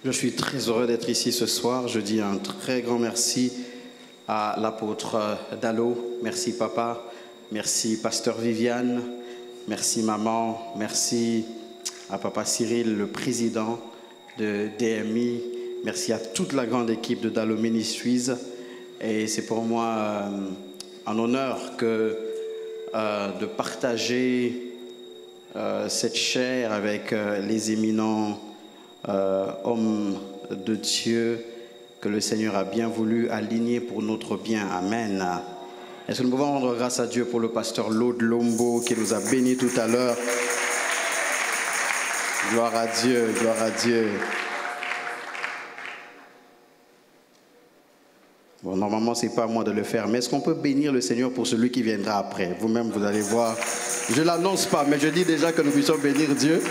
Je suis très heureux d'être ici ce soir. Je dis un très grand merci à l'apôtre Dallo. Merci papa, merci pasteur Viviane, merci maman, merci à papa Cyril, le président de DMI. Merci à toute la grande équipe de Dallo Ministries. Et c'est pour moi un honneur de partager cette chaire avec les éminents hommes de Dieu que le Seigneur a bien voulu aligner pour notre bien. Amen. Est-ce que nous pouvons rendre grâce à Dieu pour le pasteur Lode Lombo qui nous a bénis tout à l'heure? Gloire à Dieu, gloire à Dieu. Bon, normalement, ce n'est pas à moi de le faire, mais est-ce qu'on peut bénir le Seigneur pour celui qui viendra après? Vous-même, vous allez voir. Je ne l'annonce pas, mais je dis déjà que nous puissions bénir Dieu.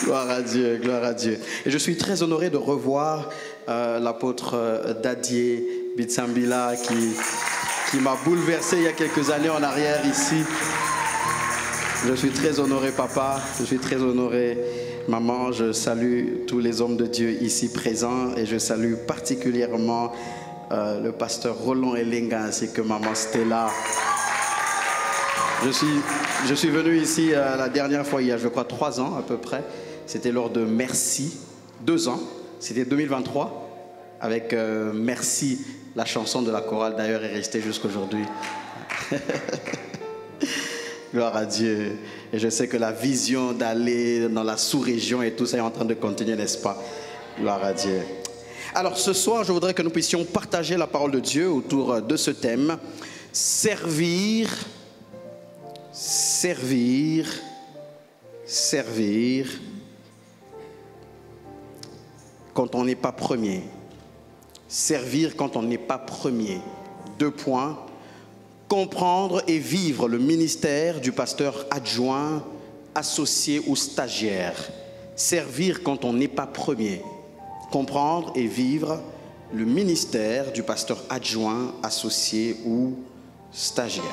Gloire à Dieu, gloire à Dieu. Et je suis très honoré de revoir l'apôtre Dadier Bitsambila qui m'a bouleversé il y a quelques années en arrière ici. Je suis très honoré, papa. Je suis très honoré, maman. Je salue tous les hommes de Dieu ici présents et je salue particulièrement le pasteur Roland Elenga ainsi que maman Stella. Je suis venu ici la dernière fois, il y a je crois 3 ans à peu près. C'était lors de Merci, 2 ans. C'était 2023 avec Merci, la chanson de la chorale d'ailleurs est restée jusqu'aujourd'hui. Gloire à Dieu. Et je sais que la vision d'aller dans la sous-région et tout ça est en train de continuer, n'est-ce pas? Gloire à Dieu. Alors ce soir, je voudrais que nous puissions partager la parole de Dieu autour de ce thème. Servir quand on n'est pas premier. Servir quand on n'est pas premier. 2 points. Comprendre et vivre le ministère du pasteur adjoint, associé ou stagiaire. Servir quand on n'est pas premier. Comprendre et vivre le ministère du pasteur adjoint, associé ou stagiaire.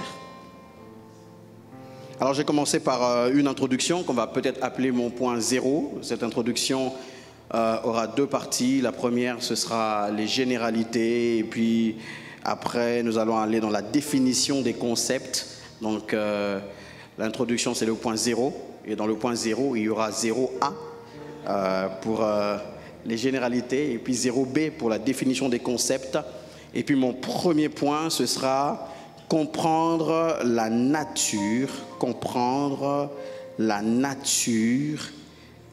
Alors j'ai commencé par une introduction qu'on va peut-être appeler mon point 0. Cette introduction aura 2 parties. La première, ce sera les généralités et puis après, nous allons aller dans la définition des concepts. Donc, l'introduction, c'est le point 0. Et dans le point 0, il y aura 0A pour les généralités et puis 0B pour la définition des concepts. Et puis, mon premier point, ce sera comprendre la nature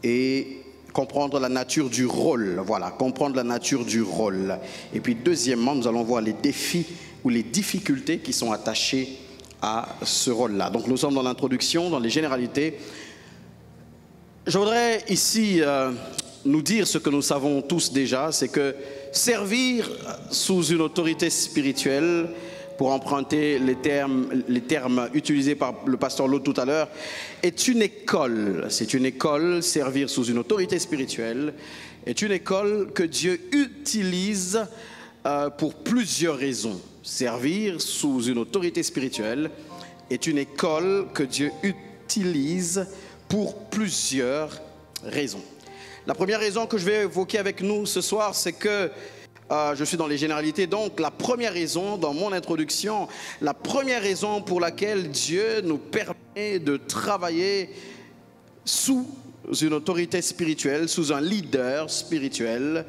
et comprendre la nature du rôle. Voilà, comprendre la nature du rôle. Et puis deuxièmement, nous allons voir les défis ou les difficultés qui sont attachées à ce rôle-là. Donc nous sommes dans l'introduction, dans les généralités. Je voudrais ici nous dire ce que nous savons tous déjà, c'est que servir sous une autorité spirituelle, pour emprunter les termes utilisés par le pasteur Lode tout à l'heure, est une école. C'est une école, servir sous une autorité spirituelle, est une école que Dieu utilise pour plusieurs raisons. Servir sous une autorité spirituelle est une école que Dieu utilise pour plusieurs raisons. La première raison que je vais évoquer avec nous ce soir, c'est que je suis dans les généralités, donc la première raison, dans mon introduction, la première raison pour laquelle Dieu nous permet de travailler sous une autorité spirituelle, sous un leader spirituel,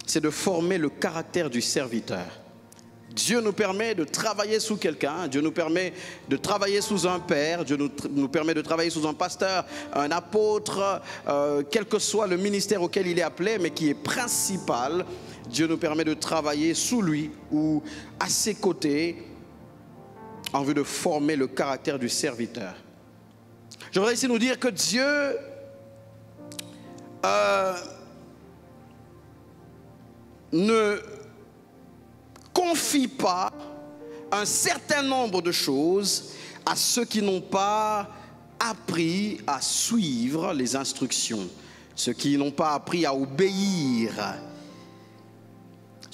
c'est de former le caractère du serviteur. Dieu nous permet de travailler sous quelqu'un, Dieu nous permet de travailler sous un père, Dieu nous permet de travailler sous un pasteur, un apôtre, quel que soit le ministère auquel il est appelé, mais qui est principal. Dieu nous permet de travailler sous lui ou à ses côtés en vue de former le caractère du serviteur. Je voudrais ici nous dire que Dieu ne confie pas un certain nombre de choses à ceux qui n'ont pas appris à suivre les instructions, ceux qui n'ont pas appris à obéir.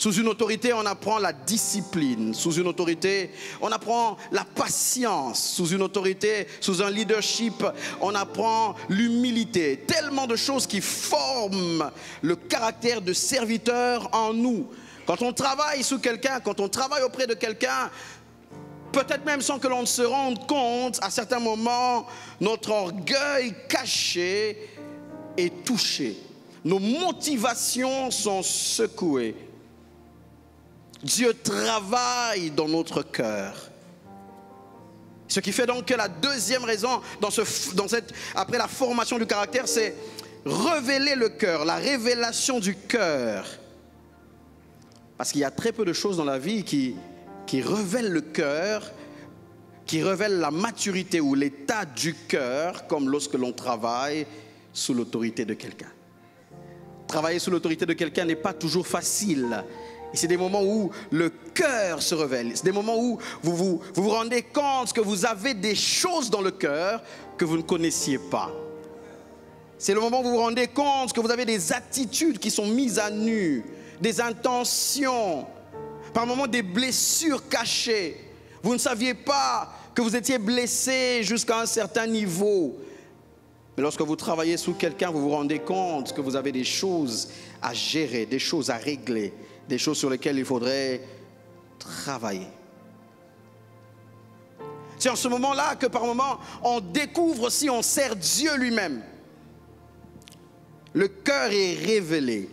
Sous une autorité, on apprend la discipline. Sous une autorité, on apprend la patience. Sous une autorité, sous un leadership, on apprend l'humilité. Tellement de choses qui forment le caractère de serviteur en nous. Quand on travaille sous quelqu'un, quand on travaille auprès de quelqu'un, peut-être même sans que l'on se rende compte, à certains moments, notre orgueil caché est touché. Nos motivations sont secouées. Dieu travaille dans notre cœur. Ce qui fait donc que la deuxième raison, après la formation du caractère, c'est révéler le cœur, la révélation du cœur. Parce qu'il y a très peu de choses dans la vie qui révèlent le cœur, qui révèlent la maturité ou l'état du cœur, comme lorsque l'on travaille sous l'autorité de quelqu'un. Travailler sous l'autorité de quelqu'un n'est pas toujours facile. Et c'est des moments où le cœur se révèle. C'est des moments où vous vous rendez compte que vous avez des choses dans le cœur que vous ne connaissiez pas. C'est le moment où vous vous rendez compte que vous avez des attitudes qui sont mises à nu, des intentions, par moments des blessures cachées. Vous ne saviez pas que vous étiez blessé jusqu'à un certain niveau. Mais lorsque vous travaillez sous quelqu'un, vous vous rendez compte que vous avez des choses à gérer, des choses à régler, des choses sur lesquelles il faudrait travailler. C'est en ce moment-là que par moment, on découvre si on sert Dieu lui-même. Le cœur est révélé.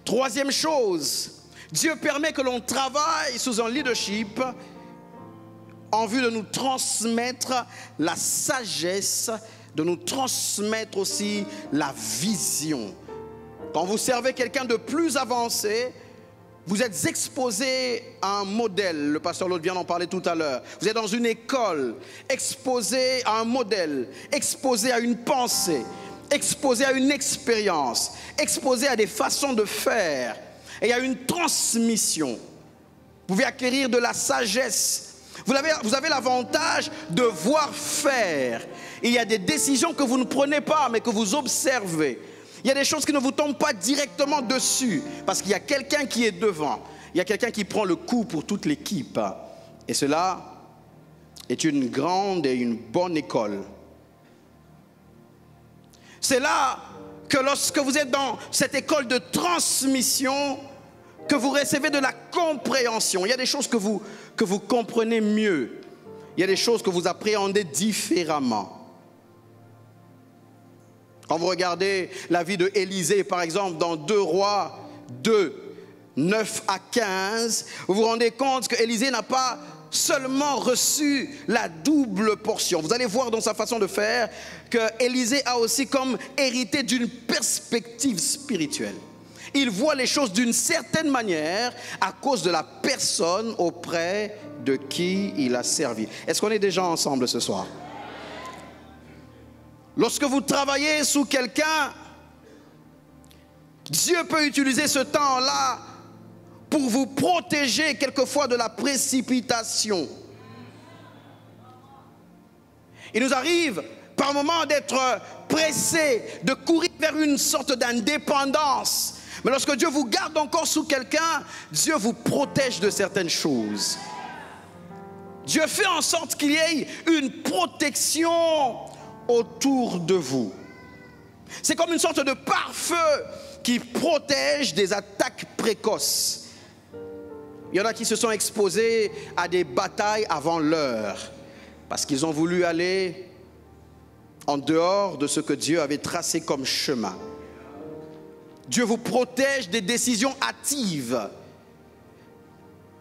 Troisième chose, Dieu permet que l'on travaille sous un leadership en vue de nous transmettre la sagesse, de nous transmettre aussi la vision. Quand vous servez quelqu'un de plus avancé, vous êtes exposé à un modèle. Le pasteur Lode vient d'en parler tout à l'heure. Vous êtes dans une école, exposé à un modèle, exposé à une pensée, exposé à une expérience, exposé à des façons de faire. Et il y a une transmission. Vous pouvez acquérir de la sagesse. Vous avez l'avantage de voir faire. Il y a des décisions que vous ne prenez pas, mais que vous observez. Il y a des choses qui ne vous tombent pas directement dessus, parce qu'il y a quelqu'un qui est devant. Il y a quelqu'un qui prend le coup pour toute l'équipe. Et cela est une grande et une bonne école. C'est là que lorsque vous êtes dans cette école de transmission, que vous recevez de la compréhension. Il y a des choses que vous comprenez mieux. Il y a des choses que vous appréhendez différemment. Quand vous regardez la vie de Élisée, par exemple, dans 2 Rois 2, 9 à 15, vous vous rendez compte qu'Élisée n'a pas seulement reçu la double portion. Vous allez voir dans sa façon de faire que Élisée a aussi comme hérité d'une perspective spirituelle. Il voit les choses d'une certaine manière à cause de la personne auprès de qui il a servi. Est-ce qu'on est déjà ensemble ce soir? Lorsque vous travaillez sous quelqu'un, Dieu peut utiliser ce temps-là pour vous protéger quelquefois de la précipitation. Il nous arrive par moments d'être pressés, de courir vers une sorte d'indépendance. Mais lorsque Dieu vous garde encore sous quelqu'un, Dieu vous protège de certaines choses. Dieu fait en sorte qu'il y ait une protection autour de vous. C'est comme une sorte de pare-feu qui protège des attaques précoces. Il y en a qui se sont exposés à des batailles avant l'heure parce qu'ils ont voulu aller en dehors de ce que Dieu avait tracé comme chemin. Dieu vous protège des décisions hâtives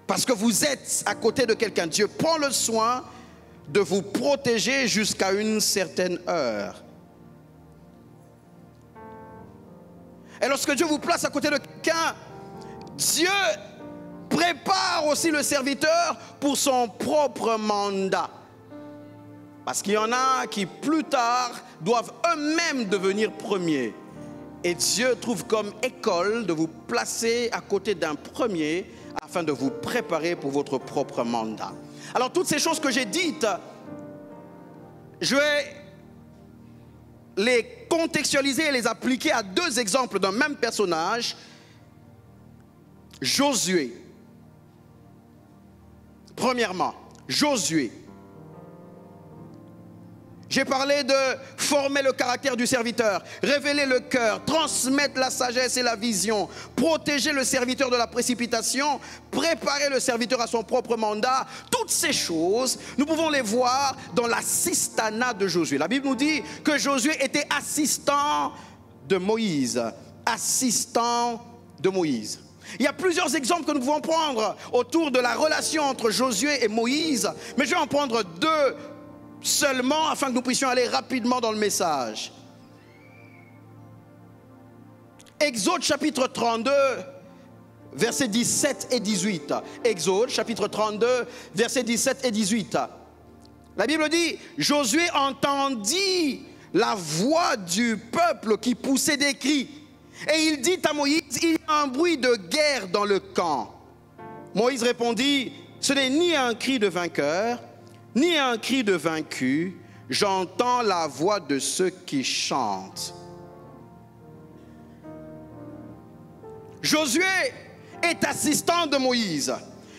parce que vous êtes à côté de quelqu'un. Dieu prend le soin de vous protéger jusqu'à une certaine heure. Et lorsque Dieu vous place à côté de quelqu'un, Dieu prépare aussi le serviteur pour son propre mandat. Parce qu'il y en a qui plus tard doivent eux-mêmes devenir premiers. Et Dieu trouve comme école de vous placer à côté d'un premier afin de vous préparer pour votre propre mandat. Alors toutes ces choses que j'ai dites, je vais les contextualiser et les appliquer à 2 exemples d'un même personnage Josué. Premièrement, Josué. J'ai parlé de former le caractère du serviteur, révéler le cœur, transmettre la sagesse et la vision, protéger le serviteur de la précipitation, préparer le serviteur à son propre mandat. Toutes ces choses, nous pouvons les voir dans l'assistanat de Josué. La Bible nous dit que Josué était assistant de Moïse. Assistant de Moïse. Il y a plusieurs exemples que nous pouvons prendre autour de la relation entre Josué et Moïse, mais je vais en prendre deux seulement afin que nous puissions aller rapidement dans le message. Exode chapitre 32, versets 17 et 18. Exode chapitre 32, versets 17 et 18. La Bible dit, Josué entendit la voix du peuple qui poussait des cris. Et il dit à Moïse, il y a un bruit de guerre dans le camp. Moïse répondit, ce n'est ni un cri de vainqueur, ni un cri de vaincu, j'entends la voix de ceux qui chantent. Josué est assistant de Moïse.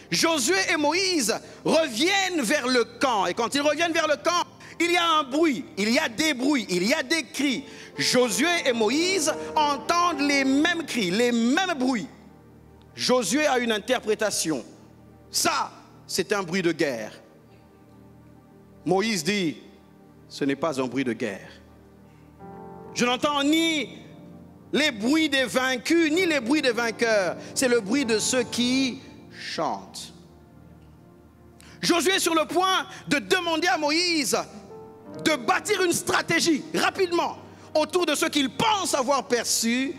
Josué et Moïse reviennent vers le camp. Et quand ils reviennent vers le camp, il y a un bruit, il y a des bruits, il y a des cris. Josué et Moïse entendent les mêmes cris, les mêmes bruits. Josué a une interprétation. Ça, c'est un bruit de guerre. Moïse dit, ce n'est pas un bruit de guerre. Je n'entends ni les bruits des vaincus, ni les bruits des vainqueurs. C'est le bruit de ceux qui chantent. Josué est sur le point de demander à Moïse de bâtir une stratégie rapidement autour de ce qu'il pense avoir perçu.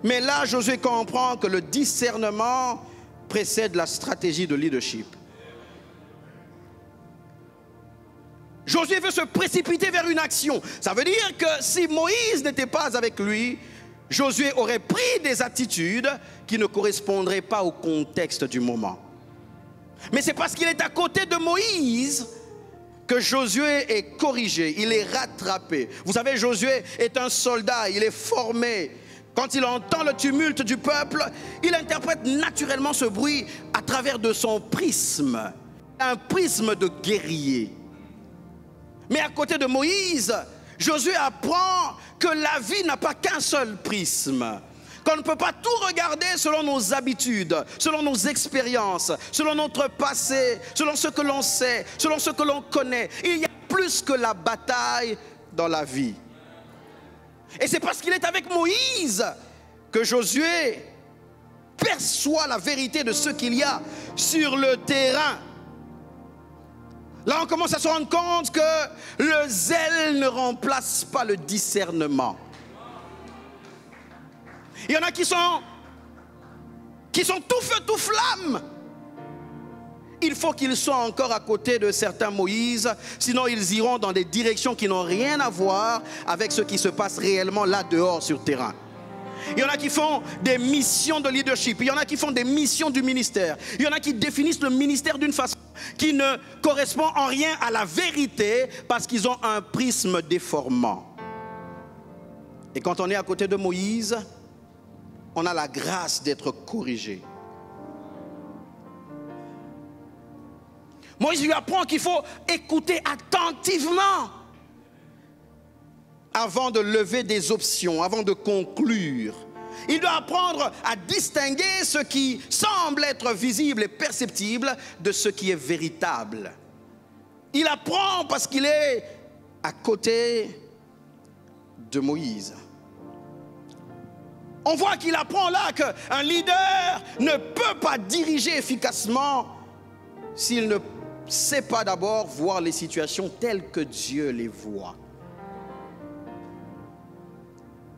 Mais là, Josué comprend que le discernement précède la stratégie de leadership. Josué veut se précipiter vers une action. Ça veut dire que si Moïse n'était pas avec lui, Josué aurait pris des attitudes qui ne correspondraient pas au contexte du moment. Mais c'est parce qu'il est à côté de Moïse que Josué est corrigé, il est rattrapé. Vous savez, Josué est un soldat, il est formé. Quand il entend le tumulte du peuple, il interprète naturellement ce bruit à travers de son prisme, un prisme de guerrier. Mais à côté de Moïse, Josué apprend que la vie n'a pas qu'un seul prisme. Qu'on ne peut pas tout regarder selon nos habitudes, selon nos expériences, selon notre passé, selon ce que l'on sait, selon ce que l'on connaît. Il y a plus que la bataille dans la vie. Et c'est parce qu'il est avec Moïse que Josué perçoit la vérité de ce qu'il y a sur le terrain. Là, on commence à se rendre compte que le zèle ne remplace pas le discernement. Il y en a qui sont tout feu, tout flamme. Il faut qu'ils soient encore à côté de certains Moïse, sinon ils iront dans des directions qui n'ont rien à voir avec ce qui se passe réellement là dehors sur le terrain. Il y en a qui font des missions de leadership, il y en a qui font des missions du ministère, il y en a qui définissent le ministère d'une façon qui ne correspond en rien à la vérité parce qu'ils ont un prisme déformant. Et quand on est à côté de Moïse, on a la grâce d'être corrigé. Moïse lui apprend qu'il faut écouter attentivement avant de lever des options, avant de conclure. Il doit apprendre à distinguer ce qui semble être visible et perceptible de ce qui est véritable. Il apprend parce qu'il est à côté de Moïse. On voit qu'il apprend là qu'un leader ne peut pas diriger efficacement s'il ne sait pas d'abord voir les situations telles que Dieu les voit.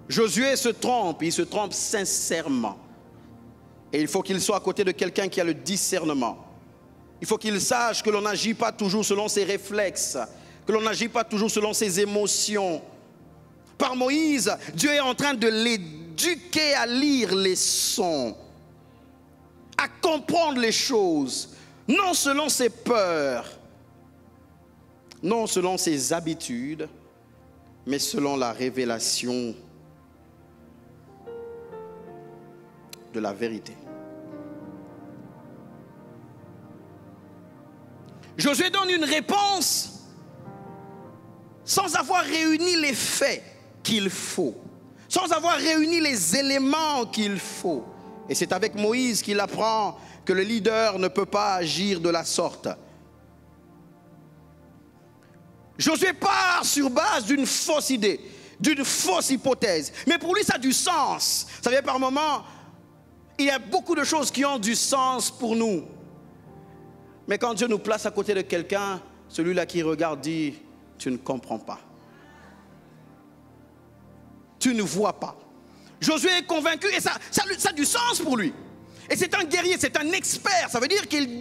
Josué se trompe, il se trompe sincèrement. Et il faut qu'il soit à côté de quelqu'un qui a le discernement. Il faut qu'il sache que l'on n'agit pas toujours selon ses réflexes, que l'on n'agit pas toujours selon ses émotions. Par Moïse, Dieu est en train de l'éduquer à lire les sons, à comprendre les choses, non selon ses peurs, non selon ses habitudes, mais selon la révélation de la vérité. Josué donne une réponse sans avoir réuni les faits qu'il faut, sans avoir réuni les éléments qu'il faut. Et c'est avec Moïse qu'il apprend que le leader ne peut pas agir de la sorte. Josué part sur base d'une fausse idée, d'une fausse hypothèse. Mais pour lui, ça a du sens. Vous savez, par moments, il y a beaucoup de choses qui ont du sens pour nous. Mais quand Dieu nous place à côté de quelqu'un, celui-là qui regarde dit, tu ne comprends pas. Tu ne vois pas. Josué est convaincu et ça a du sens pour lui. Et c'est un guerrier, c'est un expert. Ça veut dire qu'il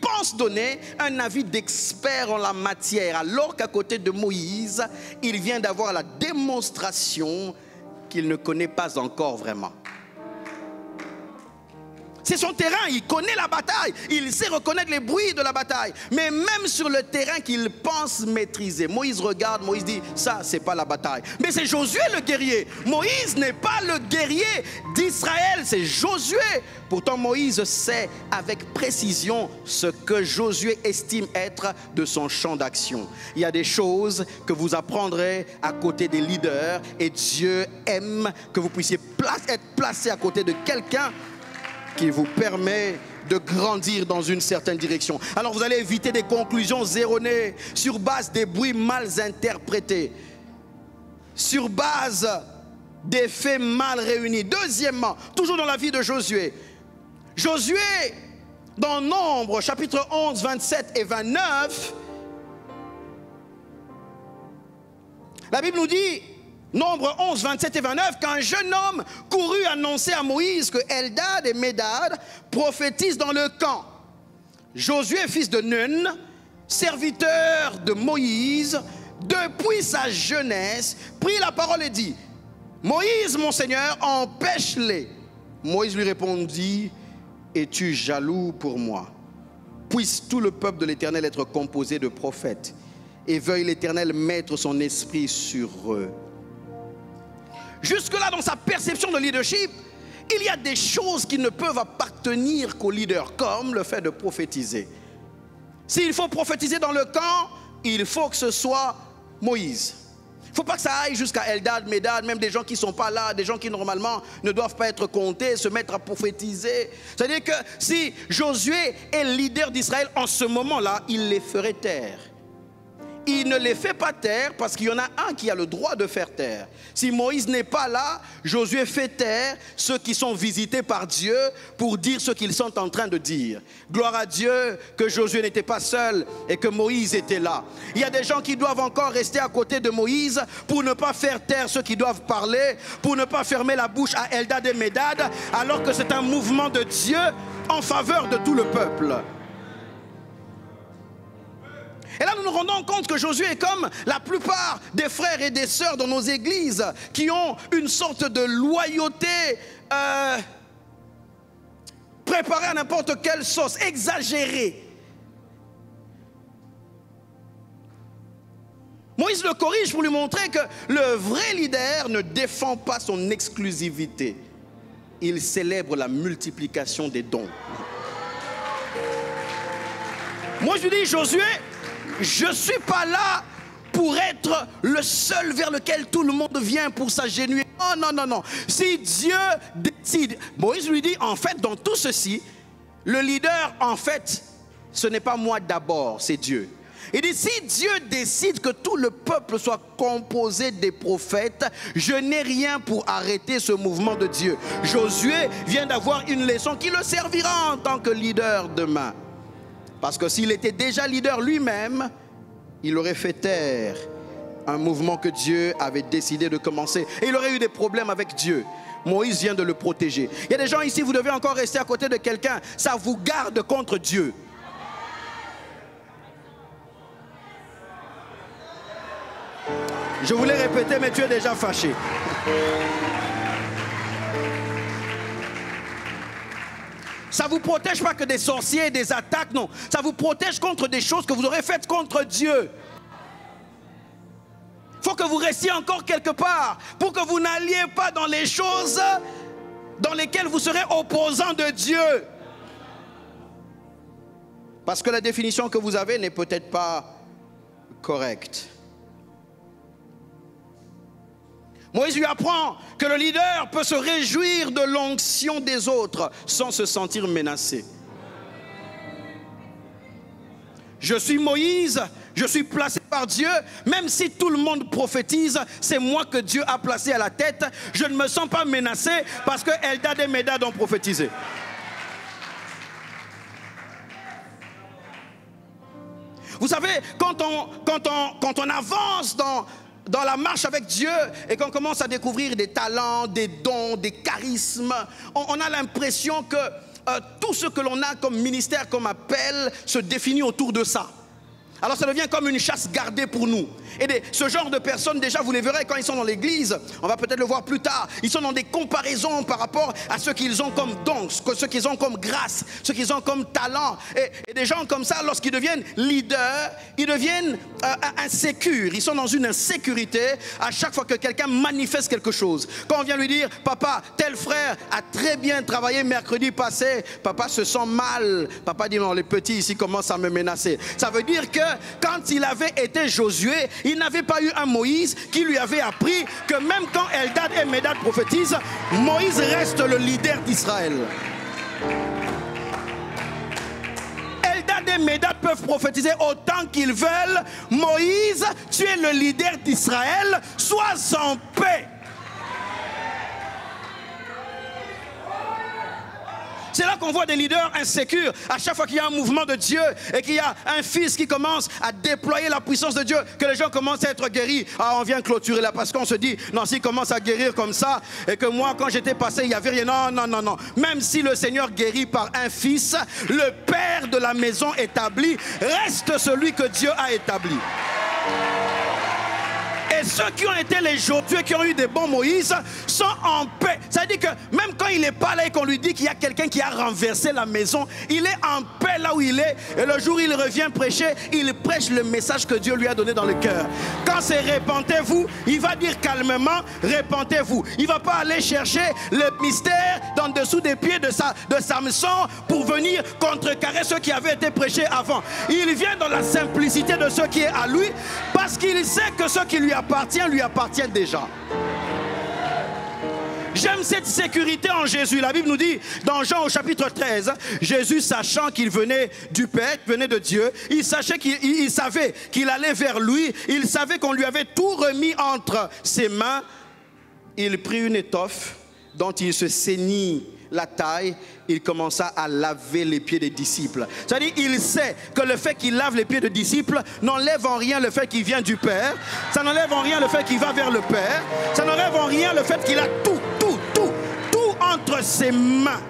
pense donner un avis d'expert en la matière. Alors qu'à côté de Moïse, il vient d'avoir la démonstration qu'il ne connaît pas encore vraiment. C'est son terrain, il connaît la bataille, il sait reconnaître les bruits de la bataille. Mais même sur le terrain qu'il pense maîtriser, Moïse regarde, Moïse dit, ça c'est pas la bataille. Mais c'est Josué le guerrier. Moïse n'est pas le guerrier d'Israël, c'est Josué. Pourtant Moïse sait avec précision ce que Josué estime être de son champ d'action. Il y a des choses que vous apprendrez à côté des leaders et Dieu aime que vous puissiez être placé à côté de quelqu'un qui vous permet de grandir dans une certaine direction. Alors vous allez éviter des conclusions erronées sur base des bruits mal interprétés, sur base des faits mal réunis. Deuxièmement, toujours dans la vie de Josué, Josué, dans Nombre, chapitre 11, 27 et 29, la Bible nous dit, Nombre 11, 27 et 29, qu'un jeune homme courut annoncer à Moïse que Eldad et Médad prophétisent dans le camp. Josué, fils de Nun, serviteur de Moïse, depuis sa jeunesse, prit la parole et dit, Moïse, mon Seigneur, empêche-les. Moïse lui répondit, es-tu jaloux pour moi? Puisse tout le peuple de l'Éternel être composé de prophètes, et veuille l'Éternel mettre son esprit sur eux. Jusque-là, dans sa perception de leadership, il y a des choses qui ne peuvent appartenir qu'au leader, comme le fait de prophétiser. S'il faut prophétiser dans le camp, il faut que ce soit Moïse. Il ne faut pas que ça aille jusqu'à Eldad, Médad, même des gens qui ne sont pas là, des gens qui normalement ne doivent pas être comptés, se mettre à prophétiser. C'est-à-dire que si Josué est leader d'Israël en ce moment-là, il les ferait taire. Il ne les fait pas taire parce qu'il y en a un qui a le droit de faire taire. Si Moïse n'est pas là, Josué fait taire ceux qui sont visités par Dieu pour dire ce qu'ils sont en train de dire. Gloire à Dieu que Josué n'était pas seul et que Moïse était là. Il y a des gens qui doivent encore rester à côté de Moïse pour ne pas faire taire ceux qui doivent parler, pour ne pas fermer la bouche à Eldad et Médad, alors que c'est un mouvement de Dieu en faveur de tout le peuple. Et là, nous nous rendons compte que Josué est comme la plupart des frères et des sœurs dans nos églises qui ont une sorte de loyauté préparée à n'importe quelle sauce, exagérée. Moïse le corrige pour lui montrer que le vrai leader ne défend pas son exclusivité. Il célèbre la multiplication des dons. Moi, je lui dis, Josué, je ne suis pas là pour être le seul vers lequel tout le monde vient pour s'agenouiller. Oh non, non, non. Si Dieu décide, Moïse lui dit, en fait, dans tout ceci, le leader, en fait, ce n'est pas moi d'abord, c'est Dieu. Il dit, si Dieu décide que tout le peuple soit composé des prophètes, je n'ai rien pour arrêter ce mouvement de Dieu. Josué vient d'avoir une leçon qui le servira en tant que leader demain. Parce que s'il était déjà leader lui-même, il aurait fait taire un mouvement que Dieu avait décidé de commencer. Et il aurait eu des problèmes avec Dieu. Moïse vient de le protéger. Il y a des gens ici, vous devez encore rester à côté de quelqu'un. Ça vous garde contre Dieu. Je voulais répéter, mais tu es déjà fâché. Ça ne vous protège pas que des sorciers, des attaques, non. Ça vous protège contre des choses que vous aurez faites contre Dieu. Il faut que vous restiez encore quelque part pour que vous n'alliez pas dans les choses dans lesquelles vous serez opposant de Dieu. Parce que la définition que vous avez n'est peut-être pas correcte. Moïse lui apprend que le leader peut se réjouir de l'onction des autres sans se sentir menacé. Je suis Moïse, je suis placé par Dieu, même si tout le monde prophétise, c'est moi que Dieu a placé à la tête. Je ne me sens pas menacé parce que Eldad et Médad ont prophétisé. Vous savez, quand on avance dans la marche avec Dieu et qu'on commence à découvrir des talents, des dons, des charismes, on a l'impression que tout ce que l'on a comme ministère, comme appel, se définit autour de ça. Alors ça devient comme une chasse gardée pour nous. Et ce genre de personnes, déjà vous les verrez quand ils sont dans l'église, on va peut-être le voir plus tard, ils sont dans des comparaisons par rapport à ce qu'ils ont comme dons, ce qu'ils ont comme grâce, ce qu'ils ont comme talent. Et des gens comme ça, lorsqu'ils deviennent leaders, ils deviennent insécures, ils sont dans une insécurité à chaque fois que quelqu'un manifeste quelque chose. Quand on vient lui dire, papa, tel frère a très bien travaillé mercredi passé, papa se sent mal, papa dit non, les petits ici commencent à me menacer. Ça veut dire que quand il avait été Josué, il n'avait pas eu un Moïse qui lui avait appris que même quand Eldad et Médad prophétisent, Moïse reste le leader d'Israël. Eldad et Médad peuvent prophétiser autant qu'ils veulent. Moïse, tu es le leader d'Israël, sois en paix. C'est là qu'on voit des leaders insécures. À chaque fois qu'il y a un mouvement de Dieu et qu'il y a un fils qui commence à déployer la puissance de Dieu, que les gens commencent à être guéris. Ah, on vient clôturer là parce qu'on se dit, non, s'il commence à guérir comme ça, et que moi, quand j'étais passé, il n'y avait rien. Non, non, non, non. Même si le Seigneur guérit par un fils, le père de la maison établi reste celui que Dieu a établi. Et ceux qui ont été les Josué, qui ont eu des bons Moïse, sont en paix. Ça veut dire que même quand il n'est pas là et qu'on lui dit qu'il y a quelqu'un qui a renversé la maison, il est en paix là où il est. Et le jour où il revient prêcher, il prêche le message que Dieu lui a donné dans le cœur. Quand c'est repentez-vous, il va dire calmement, repentez-vous. Il ne va pas aller chercher le mystère dans dessous des pieds de Samson pour venir contrecarrer ceux qui avaient été prêchés avant. Il vient dans la simplicité de ce qui est à lui parce qu'il sait que ce qui lui appartient déjà. J'aime cette sécurité en Jésus. La Bible nous dit dans Jean au chapitre 13, Jésus sachant qu'il venait du Père, venait de Dieu, il savait qu'il allait vers lui, il savait qu'on lui avait tout remis entre ses mains. Il prit une étoffe dont il se ceignit la taille, il commença à laver les pieds des disciples. C'est-à-dire, il sait que le fait qu'il lave les pieds des disciples n'enlève en rien le fait qu'il vient du Père, ça n'enlève en rien le fait qu'il va vers le Père, ça n'enlève en rien le fait qu'il a tout entre ses mains.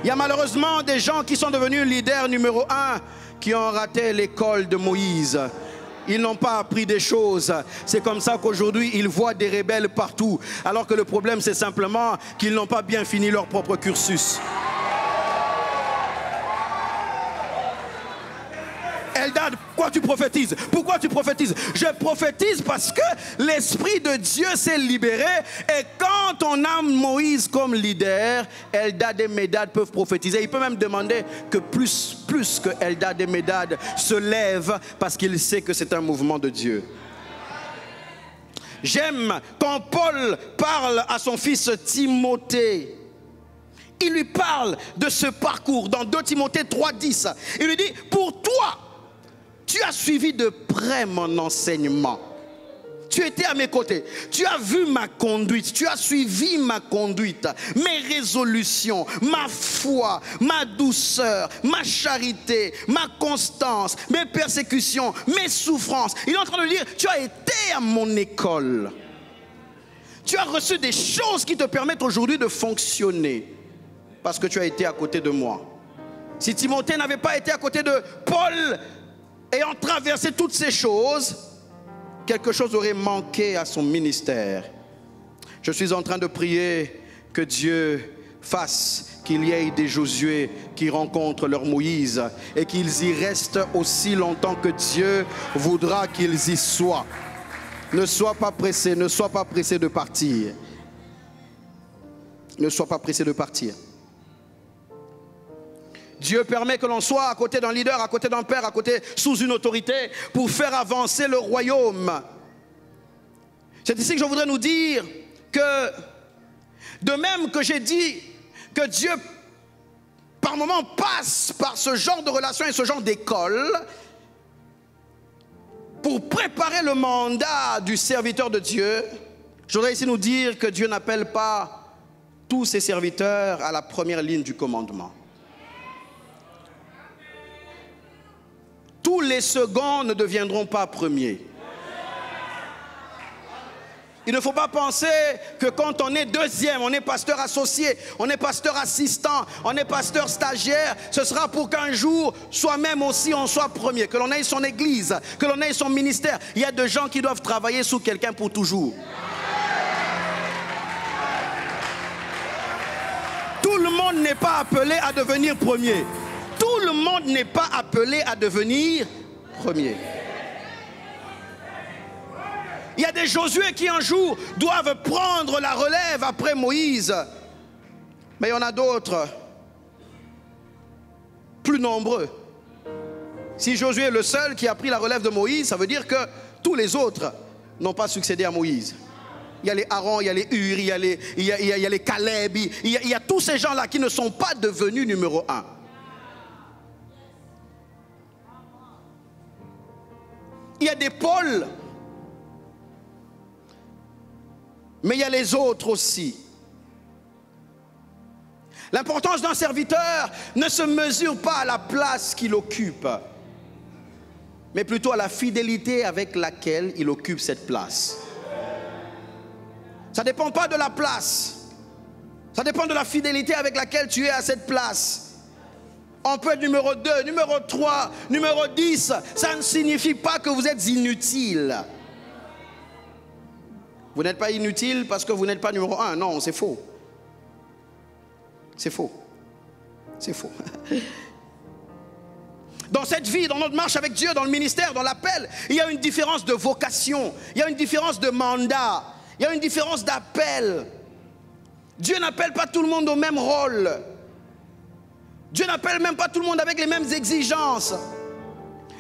Il y a malheureusement des gens qui sont devenus leaders numéro 1 qui ont raté l'école de Moïse. Ils n'ont pas appris des choses. C'est comme ça qu'aujourd'hui, ils voient des rebelles partout. Alors que le problème, c'est simplement qu'ils n'ont pas bien fini leur propre cursus. Eldad, pourquoi tu prophétises? Pourquoi tu prophétises? Je prophétise parce que l'Esprit de Dieu s'est libéré. Et quand on a Moïse comme leader, Eldad et Médad peuvent prophétiser. Il peut même demander que plus que Eldad et Médad se lèvent parce qu'il sait que c'est un mouvement de Dieu. J'aime quand Paul parle à son fils Timothée. Il lui parle de ce parcours dans 2 Timothée 3,10. Il lui dit, pour toi, tu as suivi de près mon enseignement. Tu étais à mes côtés. Tu as vu ma conduite. Tu as suivi ma conduite, mes résolutions, ma foi, ma douceur, ma charité, ma constance, mes persécutions, mes souffrances. Il est en train de dire, tu as été à mon école. Tu as reçu des choses qui te permettent aujourd'hui de fonctionner parce que tu as été à côté de moi. Si Timothée n'avait pas été à côté de Paul, ayant traversé toutes ces choses, quelque chose aurait manqué à son ministère. Je suis en train de prier que Dieu fasse qu'il y ait des Josué qui rencontrent leur Moïse et qu'ils y restent aussi longtemps que Dieu voudra qu'ils y soient. Ne sois pas pressé de partir. Ne sois pas pressé de partir. Dieu permet que l'on soit à côté d'un leader, à côté d'un père, à côté sous une autorité pour faire avancer le royaume. C'est ici que je voudrais nous dire que, de même que j'ai dit que Dieu, par moments, passe par ce genre de relation et ce genre d'école pour préparer le mandat du serviteur de Dieu, je voudrais ici nous dire que Dieu n'appelle pas tous ses serviteurs à la première ligne du commandement. Tous les seconds ne deviendront pas premiers. Il ne faut pas penser que quand on est deuxième, on est pasteur associé, on est pasteur assistant, on est pasteur stagiaire, ce sera pour qu'un jour, soi-même aussi, on soit premier, que l'on ait son église, que l'on ait son ministère. Il y a des gens qui doivent travailler sous quelqu'un pour toujours. Tout le monde n'est pas appelé à devenir premier. Tout le monde n'est pas appelé à devenir premier. Il y a des Josué qui un jour doivent prendre la relève après Moïse. Mais il y en a d'autres, plus nombreux. Si Josué est le seul qui a pris la relève de Moïse, ça veut dire que tous les autres n'ont pas succédé à Moïse. Il y a les Aaron, il y a les Hur, il y a les Caleb, il y a tous ces gens-là qui ne sont pas devenus numéro un. Il y a des Paul. Mais il y a les autres aussi. L'importance d'un serviteur ne se mesure pas à la place qu'il occupe, mais plutôt à la fidélité avec laquelle il occupe cette place. Ça ne dépend pas de la place. Ça dépend de la fidélité avec laquelle tu es à cette place. On peut être numéro 2, numéro 3, numéro 10. Ça ne signifie pas que vous êtes inutile. Vous n'êtes pas inutile parce que vous n'êtes pas numéro 1. Non, c'est faux. C'est faux. C'est faux. Dans cette vie, dans notre marche avec Dieu, dans le ministère, dans l'appel, il y a une différence de vocation. Il y a une différence de mandat. Il y a une différence d'appel. Dieu n'appelle pas tout le monde au même rôle. Dieu n'appelle même pas tout le monde avec les mêmes exigences.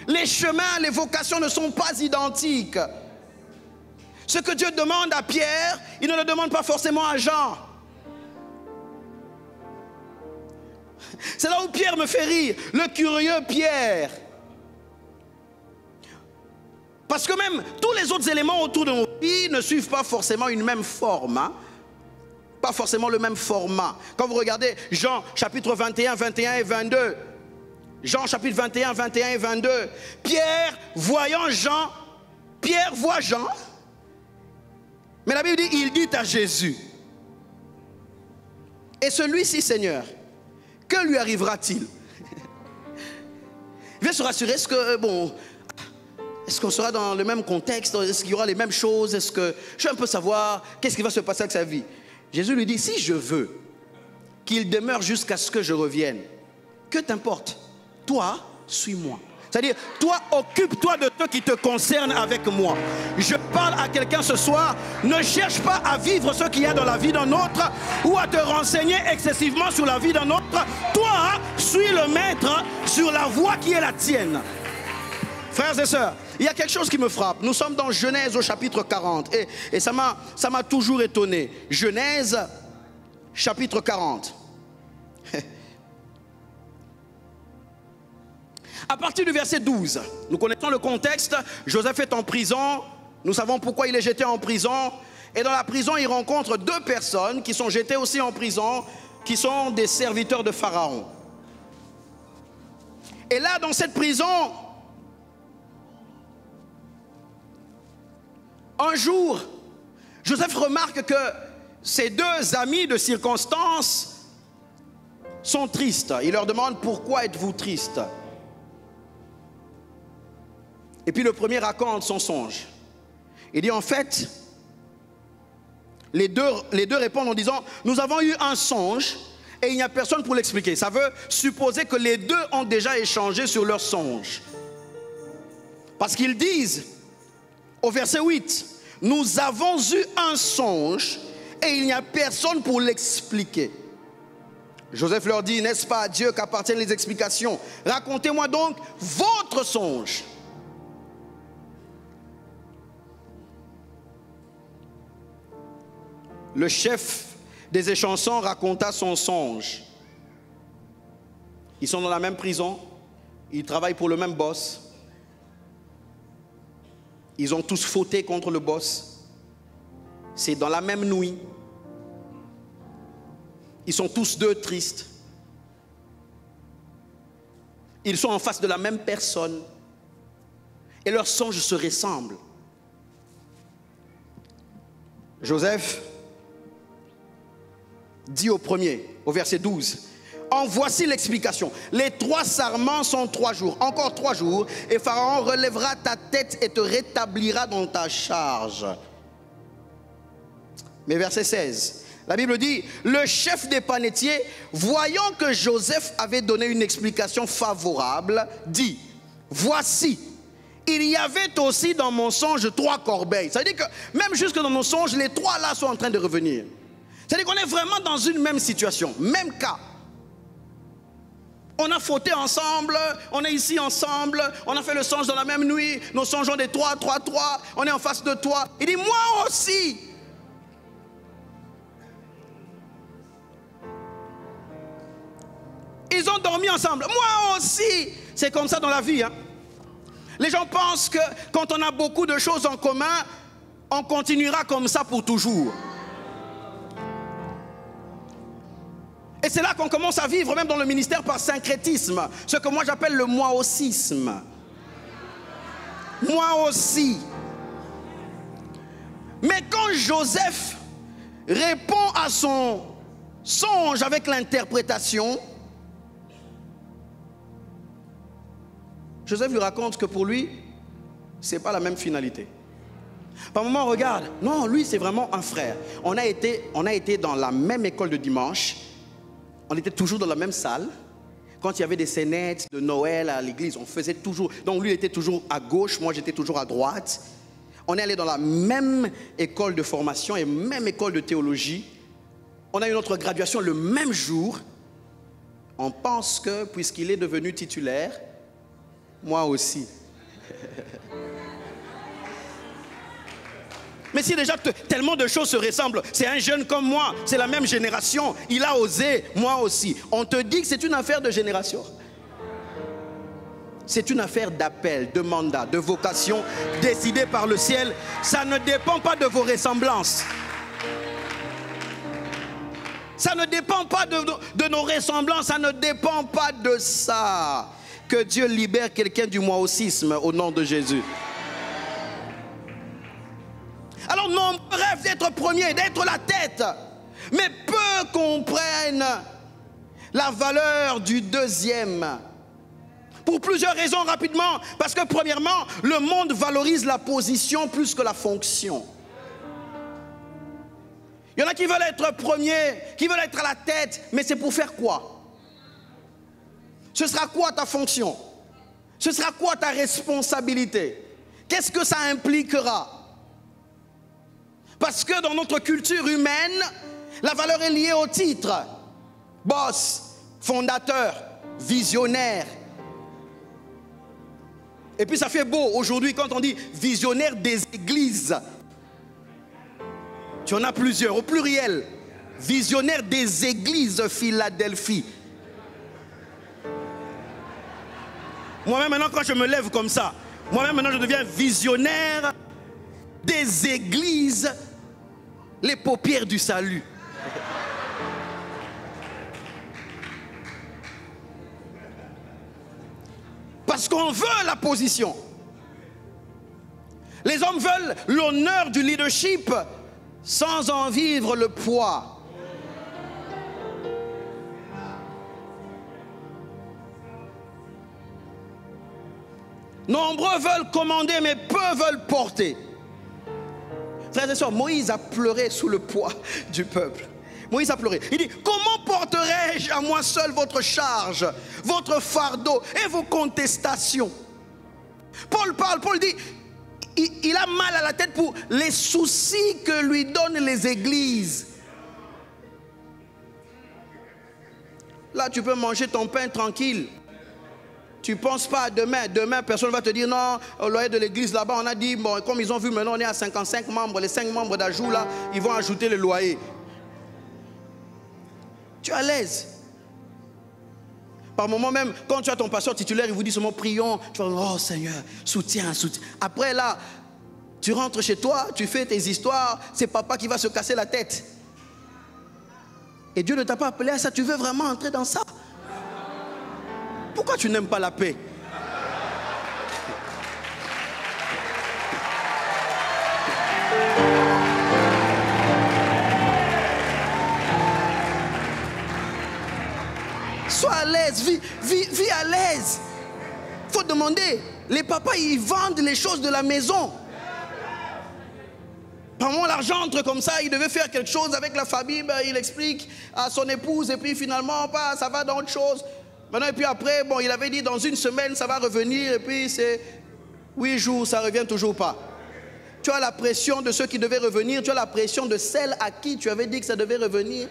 Les chemins, les vocations ne sont pas identiques. Ce que Dieu demande à Pierre, il ne le demande pas forcément à Jean. C'est là où Pierre me fait rire, le curieux Pierre. Parce que même tous les autres éléments autour de nos vies ne suivent pas forcément une même forme. Hein? Pas forcément le même format. Quand vous regardez Jean chapitre 21, 21 et 22. Jean chapitre 21, 21 et 22. Pierre voyant Jean, Pierre voit Jean. Mais la Bible dit, il dit à Jésus, et celui-ci, Seigneur, que lui arrivera-t-il? Il vient se rassurer, est-ce qu'on sera dans le même contexte? Est-ce qu'il y aura les mêmes choses? Est-ce que je veux un peu savoir qu'est-ce qui va se passer avec sa vie? Jésus lui dit, si je veux qu'il demeure jusqu'à ce que je revienne, que t'importe? Toi, suis-moi. C'est-à-dire, toi, occupe-toi de ce qui te concerne avec moi. Je parle à quelqu'un ce soir, ne cherche pas à vivre ce qu'il y a dans la vie d'un autre ou à te renseigner excessivement sur la vie d'un autre. Toi, suis le maître sur la voie qui est la tienne. Frères et sœurs, il y a quelque chose qui me frappe. Nous sommes dans Genèse au chapitre 40 et ça m'a toujours étonné. Genèse, chapitre 40. À partir du verset 12, nous connaissons le contexte. Joseph est en prison. Nous savons pourquoi il est jeté en prison. Et dans la prison, il rencontre deux personnes qui sont jetées aussi en prison, qui sont des serviteurs de Pharaon. Et là, dans cette prison, un jour, Joseph remarque que ses deux amis de circonstance sont tristes. Il leur demande, pourquoi êtes-vous tristes? Et puis le premier raconte son songe. Il dit en fait, les deux répondent en disant, nous avons eu un songe et il n'y a personne pour l'expliquer. Ça veut supposer que les deux ont déjà échangé sur leur songe. Parce qu'ils disent, au verset 8, nous avons eu un songe et il n'y a personne pour l'expliquer. Joseph leur dit, n'est-ce pas à Dieu qu'appartiennent les explications? Racontez-moi donc votre songe. Le chef des échansons raconta son songe. Ils sont dans la même prison, ils travaillent pour le même boss. Ils ont tous fauté contre le boss. C'est dans la même nuit. Ils sont tous deux tristes. Ils sont en face de la même personne. Et leurs songes se ressemblent. Joseph dit au premier, au verset 12, « En voici l'explication. Les 3 sarments sont 3 jours. Encore 3 jours, et Pharaon relèvera ta tête et te rétablira dans ta charge. » Mais verset 16, la Bible dit, « Le chef des panetiers, voyant que Joseph avait donné une explication favorable, dit, « Voici, il y avait aussi dans mon songe 3 corbeilles. » Ça veut dire que même jusque dans mon songe, les 3 là sont en train de revenir. C'est-à-dire qu'on est vraiment dans une même situation, même cas. On a fauté ensemble, on est ici ensemble, on a fait le songe dans la même nuit, nous songeons des 3, 3, 3, on est en face de toi. Il dit, moi aussi. Ils ont dormi ensemble, moi aussi. C'est comme ça dans la vie. Hein? Les gens pensent que quand on a beaucoup de choses en commun, on continuera comme ça pour toujours. Et c'est là qu'on commence à vivre, même dans le ministère, par syncrétisme. Ce que moi j'appelle le moi-aussisme. Moi aussi. Mais quand Joseph répond à son songe avec l'interprétation, Joseph lui raconte que pour lui, ce n'est pas la même finalité. Par moment, on regarde. Non, lui, c'est vraiment un frère. On a été dans la même école de dimanche. On était toujours dans la même salle. Quand il y avait des scénettes de Noël à l'église, on faisait toujours... Donc lui, il était toujours à gauche, moi, j'étais toujours à droite. On est allé dans la même école de formation et même école de théologie. On a eu notre graduation le même jour. On pense que, puisqu'il est devenu titulaire, moi aussi. Mais si déjà tellement de choses se ressemblent, c'est un jeune comme moi, c'est la même génération, il a osé, moi aussi. On te dit que c'est une affaire de génération. C'est une affaire d'appel, de mandat, de vocation décidée par le ciel. Ça ne dépend pas de vos ressemblances. Ça ne dépend pas de nos ressemblances, ça ne dépend pas de ça. Que Dieu libère quelqu'un du moi-aussisme au nom de Jésus. Alors, nombreux rêvent d'être premier, d'être la tête. Mais peu comprennent la valeur du deuxième. Pour plusieurs raisons, rapidement. Parce que, premièrement, le monde valorise la position plus que la fonction. Il y en a qui veulent être premiers, qui veulent être à la tête, mais c'est pour faire quoi? Ce sera quoi ta fonction? Ce sera quoi ta responsabilité? Qu'est-ce que ça impliquera? Parce que dans notre culture humaine, la valeur est liée au titre. Boss, fondateur, visionnaire. Et puis ça fait beau aujourd'hui quand on dit visionnaire des églises. Tu en as plusieurs, au pluriel. Visionnaire des églises Philadelphie. Moi-même maintenant quand je me lève comme ça, moi-même maintenant je deviens visionnaire des églises, les paupières du salut. Parce qu'on veut la position. Les hommes veulent l'honneur du leadership sans en vivre le poids. Nombreux veulent commander, mais peu veulent porter. Frères et sœurs, Moïse a pleuré sous le poids du peuple. Moïse a pleuré. Il dit, comment porterai-je à moi seul votre charge, votre fardeau et vos contestations? Paul parle, Paul dit, il a mal à la tête pour les soucis que lui donnent les églises. Là, tu peux manger ton pain tranquille. Tu ne penses pas à demain. Demain, personne ne va te dire non, au loyer de l'église là-bas, on a dit, bon, comme ils ont vu maintenant, on est à 55 membres, les 5 membres d'ajout là, ils vont ajouter le loyer. Tu es à l'aise. Par moment même, quand tu as ton pasteur titulaire, il vous dit seulement prions, tu vas dire, oh Seigneur, soutiens, soutiens. Après là, tu rentres chez toi, tu fais tes histoires, c'est papa qui va se casser la tête. Et Dieu ne t'a pas appelé à ça, tu veux vraiment entrer dans ça? Pourquoi tu n'aimes pas la paix? Sois à l'aise, vis à l'aise. Il faut demander. Les papas, ils vendent les choses de la maison. Par moment, l'argent entre comme ça, il devait faire quelque chose avec la famille, ben, il explique à son épouse, et puis finalement, ça va dans autre chose. Maintenant, et puis après, bon, il avait dit dans une semaine, ça va revenir, et puis c'est 8 jours, ça ne revient toujours pas. Tu as la pression de ceux qui devaient revenir, tu as la pression de celle à qui tu avais dit que ça devait revenir.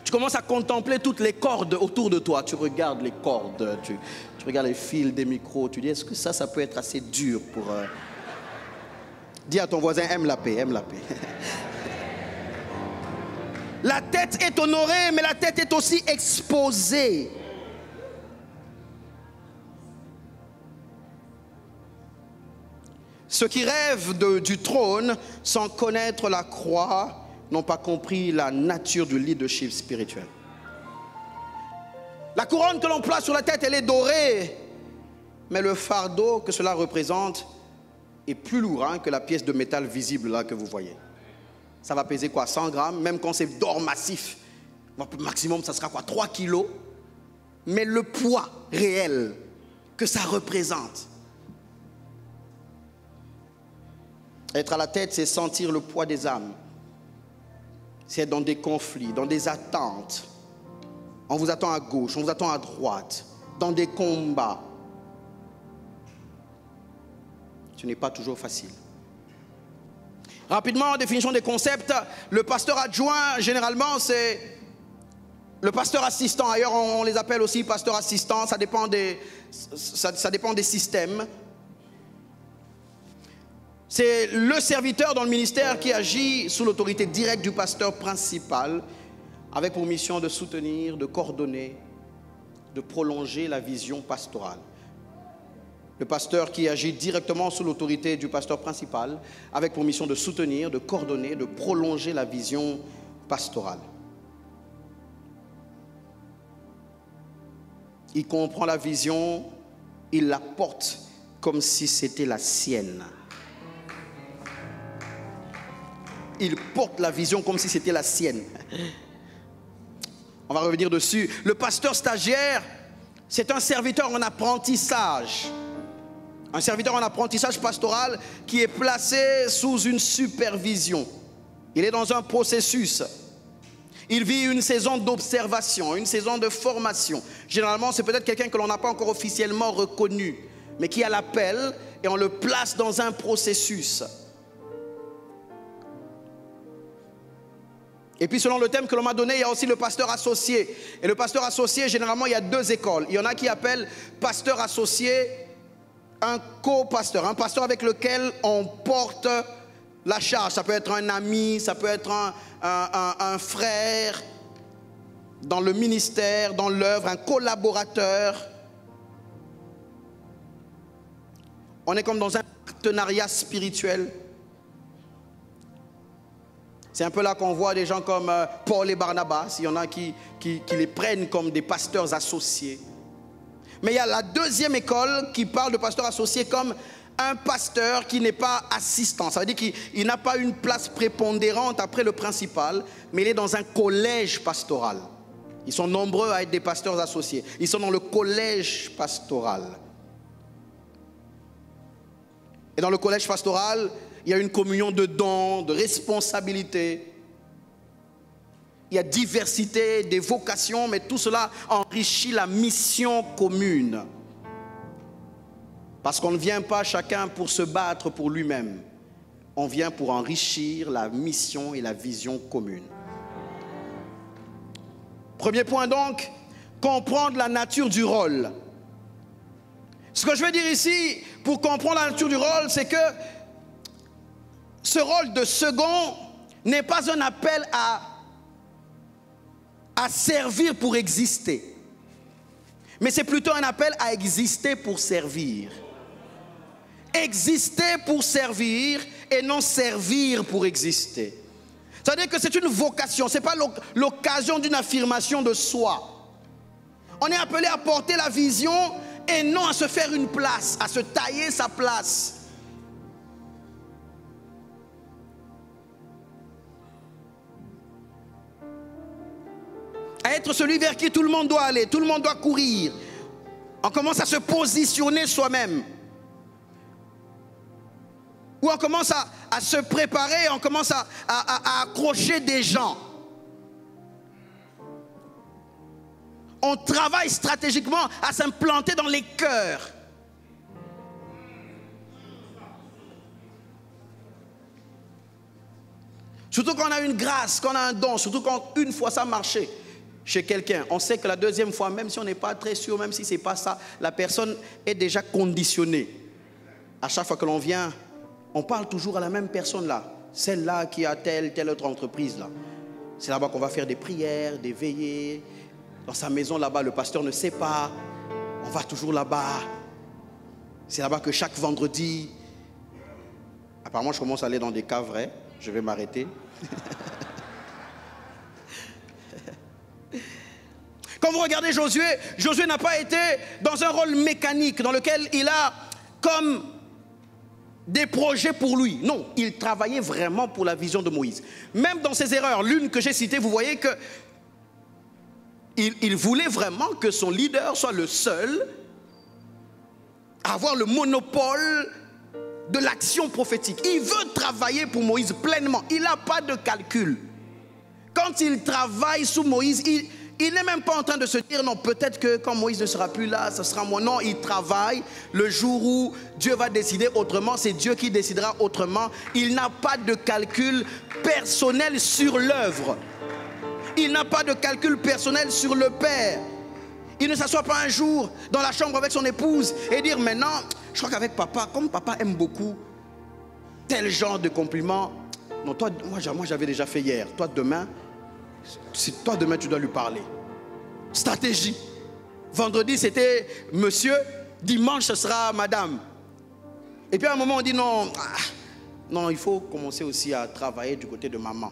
Tu commences à contempler toutes les cordes autour de toi. Tu regardes les cordes, tu regardes les fils des micros. Tu dis, est-ce que ça peut être assez dur pour... Dis à ton voisin, aime la paix, aime la paix. La tête est honorée, mais la tête est aussi exposée. Ceux qui rêvent du trône sans connaître la croix n'ont pas compris la nature du leadership spirituel. La couronne que l'on place sur la tête, elle est dorée, mais le fardeau que cela représente est plus lourd que la pièce de métal visible là que vous voyez. Ça va peser quoi, 100 grammes, même quand c'est d'or massif. Maximum, ça sera quoi, 3 kilos. Mais le poids réel que ça représente. Être à la tête, c'est sentir le poids des âmes. C'est être dans des conflits, dans des attentes. On vous attend à gauche, on vous attend à droite, dans des combats. Ce n'est pas toujours facile. Rapidement, définition des concepts. Le pasteur adjoint, généralement, c'est le pasteur assistant. Ailleurs, on les appelle aussi pasteurs assistants. Ça dépend des systèmes. C'est le serviteur dans le ministère qui agit sous l'autorité directe du pasteur principal, avec pour mission de soutenir, de coordonner, de prolonger la vision pastorale. Le pasteur qui agit directement sous l'autorité du pasteur principal, avec pour mission de soutenir, de coordonner, de prolonger la vision pastorale. Il comprend la vision, il la porte comme si c'était la sienne. Il porte la vision comme si c'était la sienne. On va revenir dessus. Le pasteur stagiaire, c'est un serviteur en apprentissage. Un serviteur en apprentissage pastoral qui est placé sous une supervision. Il est dans un processus. Il vit une saison d'observation, une saison de formation. Généralement, c'est peut-être quelqu'un que l'on n'a pas encore officiellement reconnu, mais qui a l'appel et on le place dans un processus. Et puis selon le thème que l'on m'a donné, il y a aussi le pasteur associé. Et le pasteur associé, généralement, il y a 2 écoles. Il y en a qui appellent pasteur associé un co-pasteur, un pasteur avec lequel on porte la charge. Ça peut être un ami, ça peut être un frère dans le ministère, dans l'œuvre, un collaborateur. On est comme dans un partenariat spirituel. C'est un peu là qu'on voit des gens comme Paul et Barnabas. Il y en a qui les prennent comme des pasteurs associés. Mais il y a la 2e école qui parle de pasteur associé comme un pasteur qui n'est pas assistant. Ça veut dire qu'il n'a pas une place prépondérante après le principal, mais il est dans un collège pastoral. Ils sont nombreux à être des pasteurs associés. Ils sont dans le collège pastoral. Et dans le collège pastoral, il y a une communion de dons, de responsabilités. Il y a diversité des vocations, mais tout cela enrichit la mission commune. Parce qu'on ne vient pas chacun pour se battre pour lui-même. On vient pour enrichir la mission et la vision commune. Premier point donc, comprendre la nature du rôle. Ce que je veux dire ici, pour comprendre la nature du rôle, c'est que ce rôle de second n'est pas un appel à servir pour exister, mais c'est plutôt un appel à exister pour servir. Exister pour servir et non servir pour exister. C'est-à-dire que c'est une vocation, ce n'est pas l'occasion d'une affirmation de soi. On est appelé à porter la vision et non à se faire une place, à se tailler sa place. À être celui vers qui tout le monde doit aller, tout le monde doit courir. On commence à se positionner soi-même. Ou on commence à se préparer, on commence à accrocher des gens. On travaille stratégiquement à s'implanter dans les cœurs. Surtout quand on a une grâce, quand on a un don, surtout quand une fois ça a marché chez quelqu'un. On sait que la deuxième fois, même si on n'est pas très sûr, même si ce n'est pas ça, la personne est déjà conditionnée. À chaque fois que l'on vient, on parle toujours à la même personne là. Celle-là qui a telle autre entreprise là. C'est là-bas qu'on va faire des prières, des veillées. Dans sa maison là-bas, le pasteur ne sait pas. On va toujours là-bas. C'est là-bas que chaque vendredi... Apparemment, je commence à aller dans des cas vrais. Je vais m'arrêter. Quand vous regardez Josué, Josué n'a pas été dans un rôle mécanique dans lequel il a comme des projets pour lui. Non, il travaillait vraiment pour la vision de Moïse. Même dans ses erreurs, l'une que j'ai citée, vous voyez que il voulait vraiment que son leader soit le seul à avoir le monopole de l'action prophétique. Il veut travailler pour Moïse pleinement. Il n'a pas de calcul. Quand il travaille sous Moïse, il n'est même pas en train de se dire non, peut-être que quand Moïse ne sera plus là, ce sera moi. Non, il travaille le jour où Dieu va décider autrement. C'est Dieu qui décidera autrement. Il n'a pas de calcul personnel sur l'œuvre. Il n'a pas de calcul personnel sur le Père. Il ne s'assoit pas un jour dans la chambre avec son épouse et dire maintenant, je crois qu'avec papa, comme papa aime beaucoup tel genre de compliment, non, toi, moi j'avais déjà fait hier. Toi demain, tu dois lui parler. Stratégie. Vendredi c'était monsieur, dimanche ce sera madame. Et puis à un moment on dit non, non, il faut commencer aussi à travailler du côté de maman.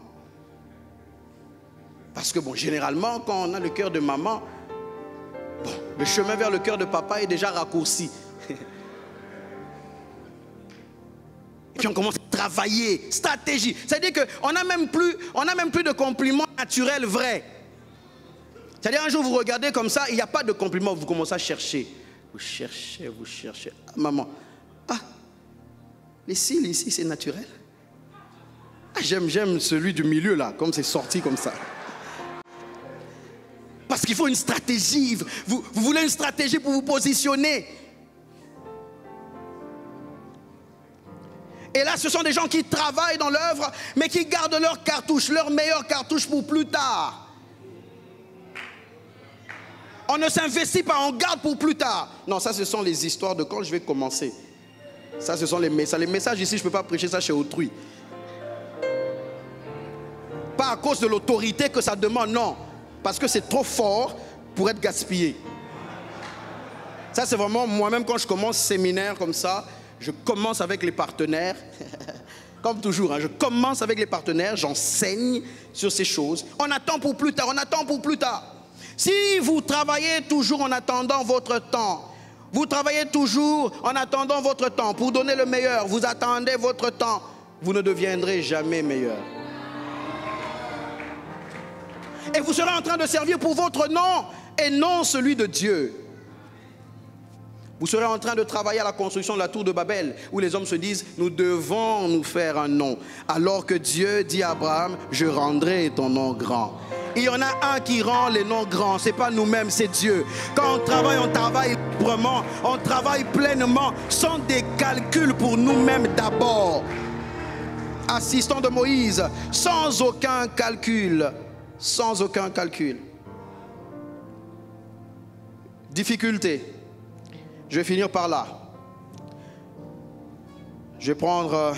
Parce que bon, généralement quand on a le cœur de maman, bon, le chemin vers le cœur de papa est déjà raccourci. Et puis on commence à travailler, stratégie. C'est-à-dire qu'on n'a même plus de compliments naturels vrais. C'est-à-dire un jour vous regardez comme ça, il n'y a pas de compliments, vous commencez à chercher. Vous cherchez. Ah, maman, les cils ici c'est naturel. J'aime celui du milieu là, comme c'est sorti comme ça. Parce qu'il faut une stratégie. Vous voulez une stratégie pour vous positionner. Et là, ce sont des gens qui travaillent dans l'œuvre, mais qui gardent leur cartouche, leur meilleure cartouche pour plus tard. On ne s'investit pas, on garde pour plus tard. Non, ça, ce sont les histoires de quand je vais commencer. Ça, ce sont les messages. Les messages ici, je ne peux pas prêcher ça chez autrui. Pas à cause de l'autorité que ça demande, non. Parce que c'est trop fort pour être gaspillé. Ça, c'est vraiment moi-même quand je commence séminaire comme ça, je commence avec les partenaires. Comme toujours, hein, je commence avec les partenaires, j'enseigne sur ces choses. On attend pour plus tard, on attend pour plus tard. Si vous travaillez toujours en attendant votre temps, vous travaillez toujours en attendant votre temps pour donner le meilleur, vous attendez votre temps, vous ne deviendrez jamais meilleur. Et vous serez en train de servir pour votre nom et non celui de Dieu. Vous serez en train de travailler à la construction de la tour de Babel, où les hommes se disent, nous devons nous faire un nom. Alors que Dieu dit à Abraham, je rendrai ton nom grand. Il y en a un qui rend les noms grands, ce n'est pas nous-mêmes, c'est Dieu. Quand on travaille librement, on travaille pleinement, sans des calculs pour nous-mêmes d'abord. assistant de Moïse, sans aucun calcul. Sans aucun calcul. Difficulté. Je vais finir par là. Je vais prendre...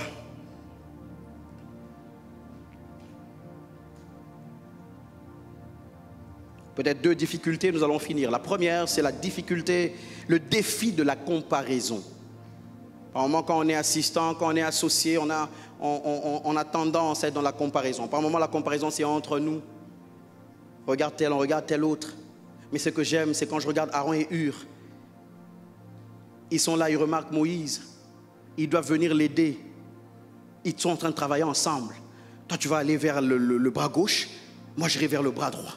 peut-être 2 difficultés, nous allons finir. La première, c'est la difficulté, le défi de la comparaison. Par moment, quand on est assistant, quand on est associé, on a tendance à être dans la comparaison. Par moment, la comparaison, c'est entre nous. Regarde tel, on regarde tel autre. Mais ce que j'aime, c'est quand je regarde Aaron et Hur. Ils sont là, ils remarquent Moïse. Ils doivent venir l'aider. Ils sont en train de travailler ensemble. Toi, tu vas aller vers le bras gauche. Moi, j'irai vers le bras droit.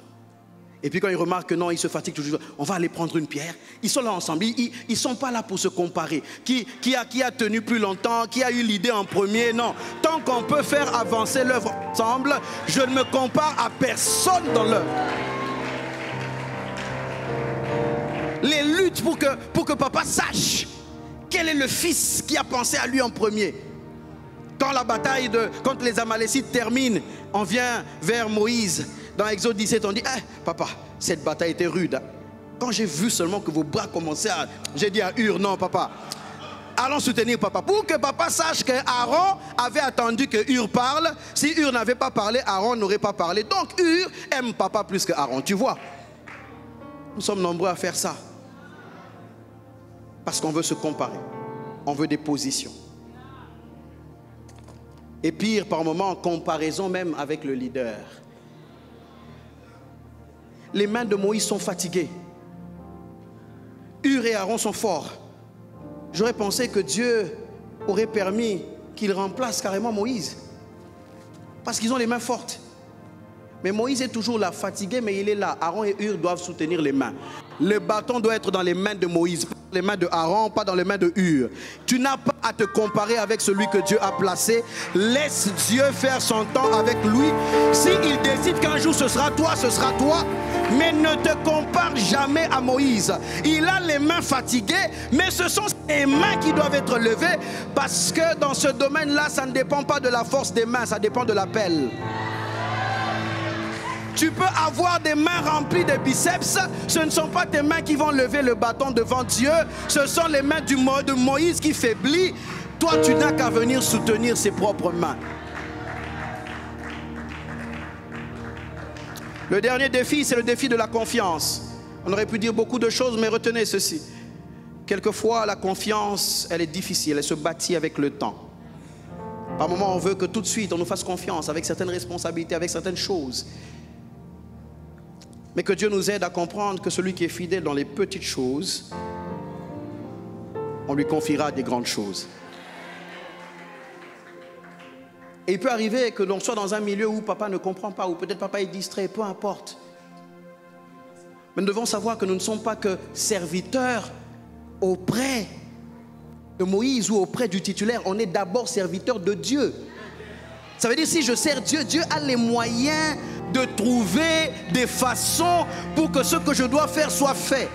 Et puis quand ils remarquent que non, ils se fatiguent toujours, on va aller prendre une pierre. Ils sont là ensemble, ils ne sont pas là pour se comparer. Qui a tenu plus longtemps, qui a eu l'idée en premier, non. Tant qu'on peut faire avancer l'œuvre ensemble, je ne me compare à personne dans l'œuvre. Les luttes pour que papa sache quel est le fils qui a pensé à lui en premier. Quand la bataille, quand les Amalécites terminent, on vient vers Moïse. Dans Exode 17, on dit, papa, cette bataille était rude. Hein? Quand j'ai vu seulement que vos bras commençaient à... J'ai dit à Hur, non papa, allons soutenir papa. Pour que papa sache que Aaron avait attendu que Hur parle. Si Hur n'avait pas parlé, Aaron n'aurait pas parlé. Donc Hur aime papa plus que Aaron, tu vois. Nous sommes nombreux à faire ça. Parce qu'on veut se comparer. On veut des positions. Et pire, par moments, en comparaison même avec le leader. Les mains de Moïse sont fatiguées. Hur et Aaron sont forts. J'aurais pensé que Dieu aurait permis qu'il remplace carrément Moïse. Parce qu'ils ont les mains fortes. Mais Moïse est toujours là, fatigué, mais il est là. Aaron et Hur doivent soutenir les mains. Le bâton doit être dans les mains de Moïse, pas dans les mains de Aaron, pas dans les mains de Hur. Tu n'as pas à te comparer avec celui que Dieu a placé. Laisse Dieu faire son temps avec lui. S'il décide qu'un jour ce sera toi, ce sera toi. Mais ne te compare jamais à Moïse. Il a les mains fatiguées, mais ce sont ses mains qui doivent être levées. Parce que dans ce domaine-là, ça ne dépend pas de la force des mains, ça dépend de l'appel. Tu peux avoir des mains remplies de biceps. Ce ne sont pas tes mains qui vont lever le bâton devant Dieu. Ce sont les mains de Moïse qui faiblit. Toi, tu n'as qu'à venir soutenir ses propres mains. Le dernier défi, c'est le défi de la confiance. On aurait pu dire beaucoup de choses, mais retenez ceci. Quelquefois, la confiance, elle est difficile. Elle se bâtit avec le temps. Par moments, on veut que tout de suite, on nous fasse confiance avec certaines responsabilités, avec certaines choses. Mais que Dieu nous aide à comprendre que celui qui est fidèle dans les petites choses, on lui confiera des grandes choses. Et il peut arriver que l'on soit dans un milieu où papa ne comprend pas, ou peut-être papa est distrait, peu importe. Mais nous devons savoir que nous ne sommes pas que serviteurs auprès de Moïse ou auprès du titulaire. On est d'abord serviteurs de Dieu. Ça veut dire si je sers Dieu, Dieu a les moyens de trouver des façons pour que ce que je dois faire soit fait.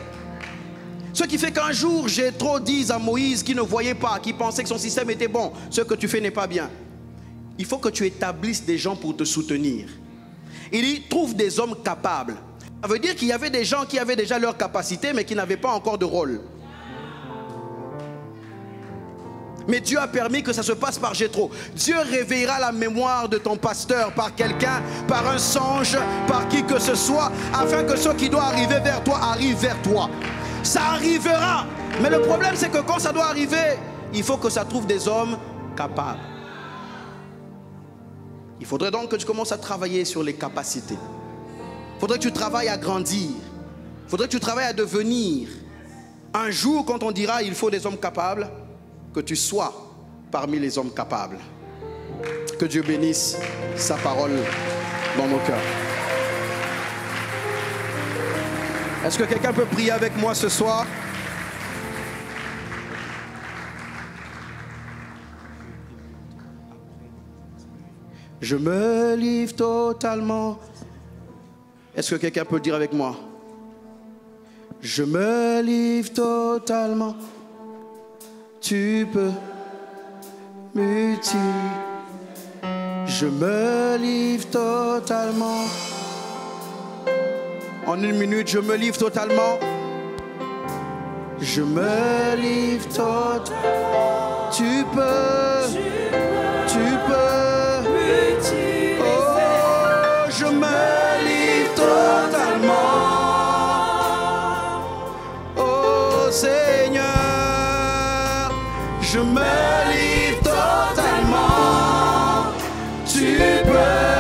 Ce qui fait qu'un jour, Jéthro dit à Moïse qui ne voyait pas, qui pensait que son système était bon, ce que tu fais n'est pas bien. Il faut que tu établisses des gens pour te soutenir. Il dit, trouve des hommes capables. Ça veut dire qu'il y avait des gens qui avaient déjà leur capacité, mais qui n'avaient pas encore de rôle. Mais Dieu a permis que ça se passe par Jéthro. Dieu réveillera la mémoire de ton pasteur par quelqu'un, par un songe, par qui que ce soit, afin que ce qui doit arriver vers toi arrive vers toi. Ça arrivera. Mais le problème, c'est que quand ça doit arriver, il faut que ça trouve des hommes capables. Il faudrait donc que tu commences à travailler sur les capacités. Il faudrait que tu travailles à grandir. Il faudrait que tu travailles à devenir. Un jour, quand on dira il faut des hommes capables, que tu sois parmi les hommes capables. Que Dieu bénisse sa parole dans nos cœurs. Est-ce que quelqu'un peut prier avec moi ce soir? Je me livre totalement. Est-ce que quelqu'un peut dire avec moi? Je me livre totalement. Tu peux m'utiliser. Je me livre totalement. En 1 minute, je me livre totalement. Je me livre totalement. Tu peux. Oh, je me livre totalement. Oh Seigneur, je me livre totalement. Tu peux.